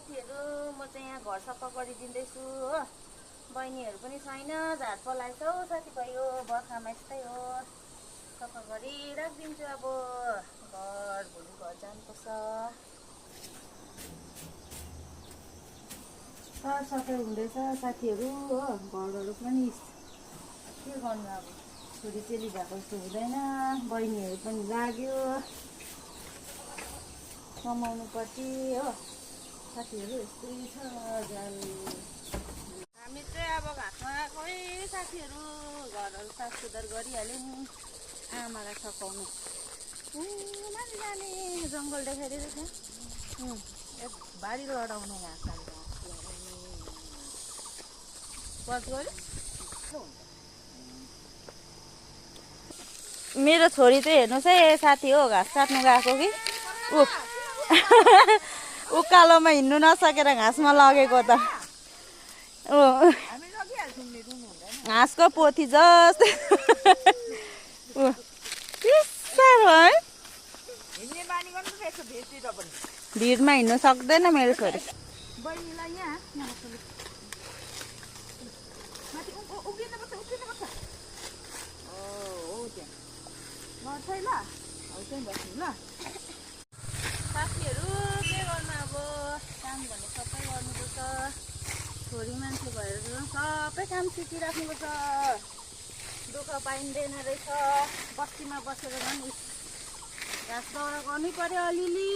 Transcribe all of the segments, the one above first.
साथीहरू म चाहिँ यहाँ घर सफा गरिदिँदैछु हो। बहिनीहरू पनि छैन, झार पलाएछ हौ साथीभाइ। हो बर्खामा यस्तै हो, सफा गरी राखिदिन्छु। अब घर भोलि घर जानुपर्छ। सफाइ हुँदैछ साथीहरू हो। घरहरू पनि के गर्नु, अब छोरी चेली भएको जस्तो हुँदैन। बहिनीहरू पनि लाग्यो कमाउनु पर्छ हो साथीहरू। यस्तै छ जाल। हामी चाहिँ अब घाँसमा गएको है साथीहरू। घरहरू साफ सुधार गरिहाल्यो नि। आमालाई सघाउनु माथि जाने जङ्गल देखाइदिएको छ। बारी लडाउने घाँस पच गऱ्यो। मेरो छोरी चाहिँ हेर्नुहोस् है साथी हो, घाँस काट्नु गएको कि उकालोमा हिँड्नु नसकेर घाँसमा लगेको त। घाँसको पोथी जस्तै साह्रो है। भिडमा हिँड्नु सक्दैन मेरो छोरी। बहिनीलाई यहाँ साथीहरू के गर्नु, अब काम भने सबै गर्नुपर्छ। छोरी मान्छे भएर सबै काम सिकिराख्नुपर्छ। दुःख पाइँदैन रहेछ। बस्तीमा बसेर झन् घाँस दाउरा गर्नै पर्यो अलिअलि।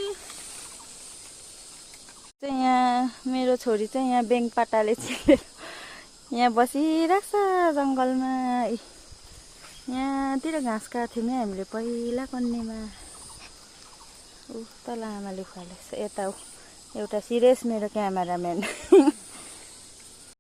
यहाँ मेरो छोरी चाहिँ यहाँ बेङपाटाले चिलेर यहाँ बसिरहेको छ जङ्गलमा। यहाँतिर घाँस काट्थ्यौँ नि हामीले पहिला कन्नेमा। तल आमाले खुवालेको छ। यता एउटा सिरियस मेरो क्यामेराम्यान।